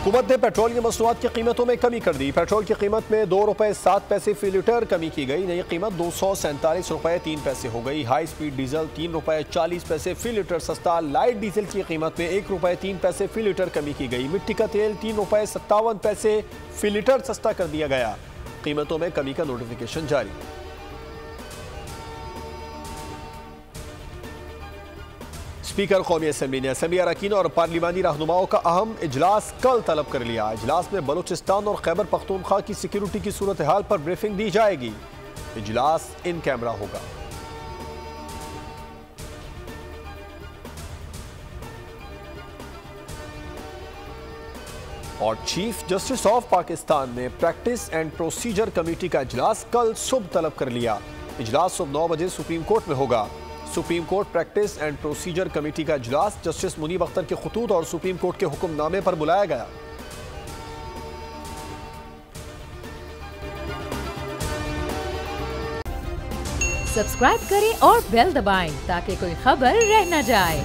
हुकूमत ने पेट्रोल की मसनूआत की कीमतों में कमी कर दी। पेट्रोल की कीमत में 2 रुपए 7 पैसे फी लीटर कमी की गई। नई कीमत 247 रुपए 3 पैसे हो गई। हाई स्पीड डीजल 3 रुपए 40 पैसे फी लीटर सस्ता। लाइट डीजल की कीमत में 1 रुपए 3 पैसे फी लीटर कमी की गई। मिट्टी का तेल 3 रुपए 57 पैसे फी लीटर सस्ता कर दिया गया। कीमतों में कमी का नोटिफिकेशन जारी। स्पीकर कौमी असम्बली ने असम्बली अरकान और पार्लिमानी रहनुमाओं का अहम इजलास कल तलब कर लिया। इजलास में बलूचिस्तान और खैबर पख्तूनख्वा की सिक्योरिटी की सूरत हाल पर ब्रीफिंग दी जाएगी। इजलास इन कैमरा होगा। और चीफ जस्टिस ऑफ पाकिस्तान ने प्रैक्टिस एंड प्रोसीजर कमेटी का इजलास कल सुबह तलब कर लिया। इजलास सुबह 9 बजे सुप्रीम कोर्ट में होगा। Supreme court practice and procedure committee का इजलास जस्टिस मुनीब अख्तर के खुतूत और सुप्रीम कोर्ट के हुक्मनामे पर बुलाया गया। सब्सक्राइब करें और बेल दबाएं ताकि कोई खबर रह न जाए।